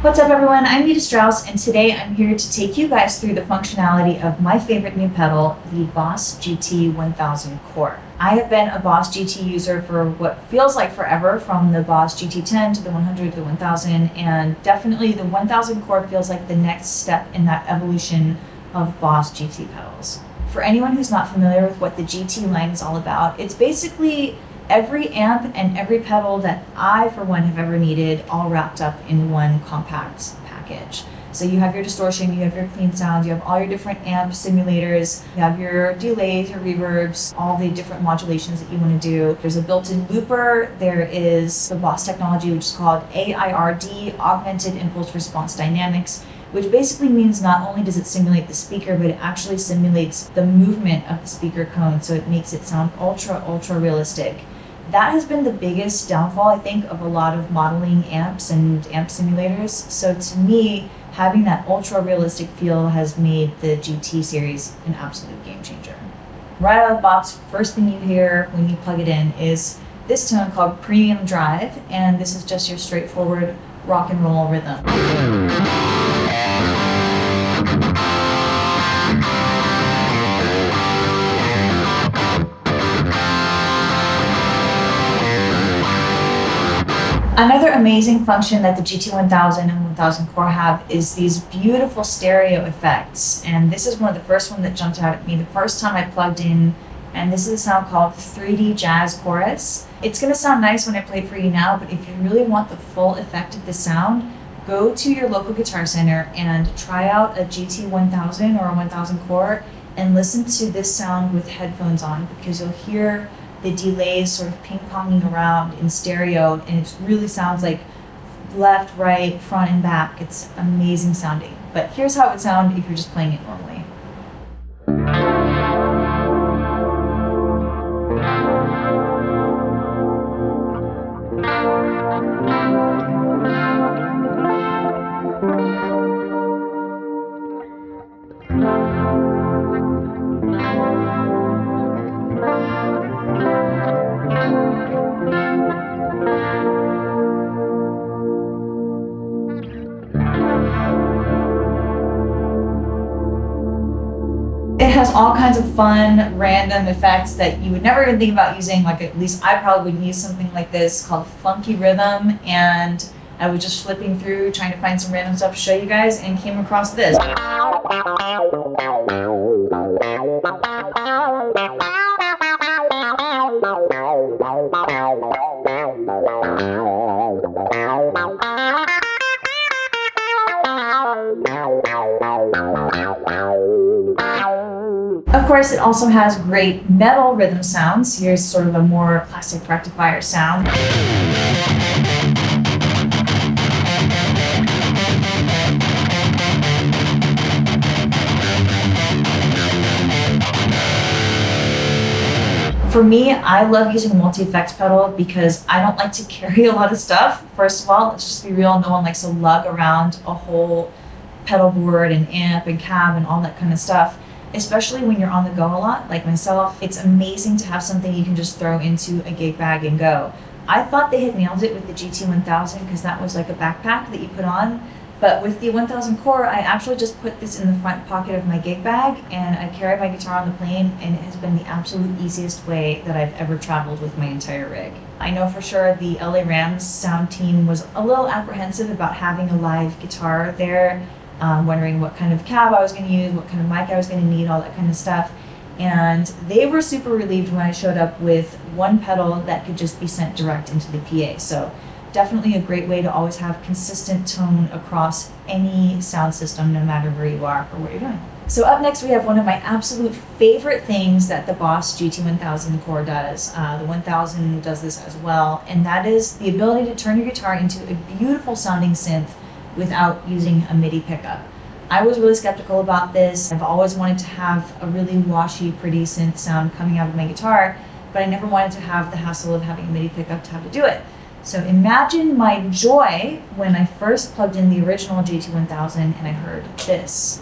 What's up everyone, I'm Nita Strauss and today I'm here to take you guys through the functionality of my favorite new pedal, the Boss GT-1000CORE. I have been a Boss GT user for what feels like forever, from the Boss GT10 to the 100 to the 1000, and definitely the 1000CORE feels like the next step in that evolution of Boss GT pedals. For anyone who's not familiar with what the GT line is all about, it's basically every amp and every pedal that I, for one, have ever needed, all wrapped up in one compact package. So you have your distortion, you have your clean sounds, you have all your different amp simulators, you have your delays, your reverbs, all the different modulations that you want to do. There's a built-in looper, there is the Boss technology, which is called AIRD, Augmented Impulse Response Dynamics, which basically means not only does it simulate the speaker, but it actually simulates the movement of the speaker cone, so it makes it sound ultra realistic. That has been the biggest downfall, I think, of a lot of modeling amps and amp simulators. So to me, having that ultra realistic feel has made the GT series an absolute game changer. Right out of the box, first thing you hear when you plug it in is this tone called Premium Drive, and this is just your straightforward rock and roll rhythm. Another amazing function that the GT-1000 and 1000CORE have is these beautiful stereo effects. And this is one of the first ones that jumped out at me the first time I plugged in. And this is a sound called 3D Jazz Chorus. It's going to sound nice when I play it for you now, but if you really want the full effect of the sound, go to your local Guitar Center and try out a GT-1000 or a 1000CORE and listen to this sound with headphones on, because you'll hear the delays sort of ping-ponging around in stereo, and it really sounds like left, right, front, and back. It's amazing sounding. But here's how it would sound if you're just playing it normally. It has all kinds of fun, random effects that you would never even think about using. Like, at least I probably wouldn't use something like this called Funky Rhythm, and I was just flipping through trying to find some random stuff to show you guys and came across this. Of course, it also has great metal rhythm sounds. Here's sort of a more classic rectifier sound. For me, I love using a multi-effects pedal because I don't like to carry a lot of stuff. First of all, let's just be real, no one likes to lug around a whole pedal board and amp and cab and all that kind of stuff. Especially when you're on the go a lot, like myself, it's amazing to have something you can just throw into a gig bag and go. I thought they had nailed it with the GT-1000 because that was like a backpack that you put on, but with the 1000CORE, I actually just put this in the front pocket of my gig bag and I carry my guitar on the plane, and it has been the absolute easiest way that I've ever traveled with my entire rig. I know for sure the LA Rams sound team was a little apprehensive about having a live guitar there, wondering what kind of cab I was going to use, what kind of mic I was going to need, all that kind of stuff. And they were super relieved when I showed up with one pedal that could just be sent direct into the PA. So definitely a great way to always have consistent tone across any sound system, no matter where you are or what you're doing. So up next, we have one of my absolute favorite things that the Boss GT-1000CORE does. The 1000 does this as well, and that is the ability to turn your guitar into a beautiful sounding synth without using a MIDI pickup. I was really skeptical about this. I've always wanted to have a really washy, pretty synth sound coming out of my guitar, but I never wanted to have the hassle of having a MIDI pickup to have to do it. So imagine my joy when I first plugged in the original GT-1000 and I heard this.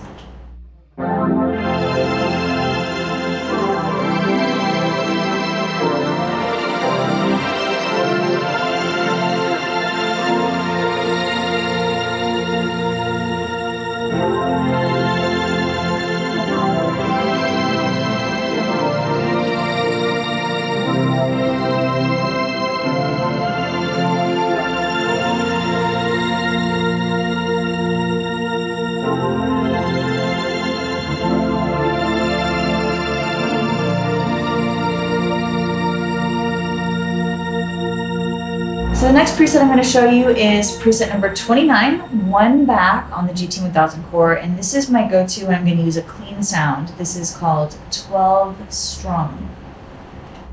So the next preset I'm going to show you is preset number 29, one back on the GT-1000 Core, and this is my go-to when I'm going to use a clean sound. This is called 12 strum.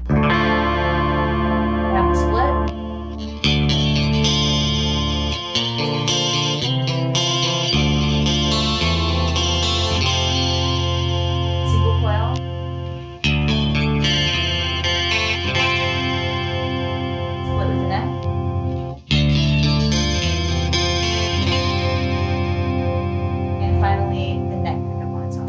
We have the split. Single coil. Split with the neck. Finally, the neck pickup on its own.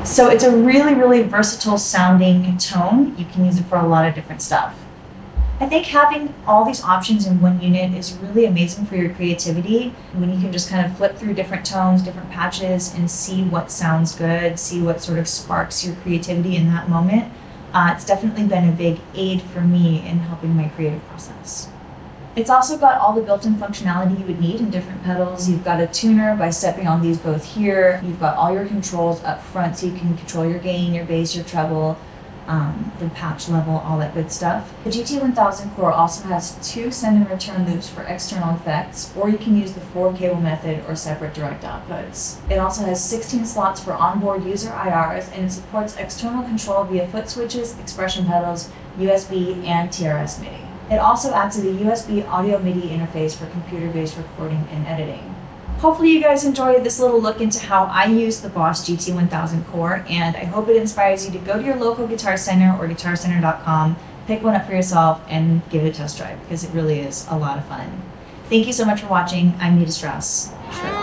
So it's a really, really versatile sounding tone. You can use it for a lot of different stuff. I think having all these options in one unit is really amazing for your creativity when you can just kind of flip through different tones, different patches, and see what sounds good, see what sort of sparks your creativity in that moment. It's definitely been a big aid for me in helping my creative process. It's also got all the built-in functionality you would need in different pedals. You've got a tuner by stepping on these both here. You've got all your controls up front so you can control your gain, your bass, your treble, the patch level, all that good stuff. The GT-1000 Core also has 2 send and return loops for external effects, or you can use the 4-cable method or separate direct outputs. It also has 16 slots for onboard user IRs, and it supports external control via foot switches, expression pedals, USB, and TRS MIDI. It also acts as a USB audio MIDI interface for computer-based recording and editing. Hopefully you guys enjoyed this little look into how I use the Boss GT-1000 Core, and I hope it inspires you to go to your local Guitar Center or guitarcenter.com, pick one up for yourself, and give it a test drive, because it really is a lot of fun. Thank you so much for watching. I'm Nita Strauss. Sure.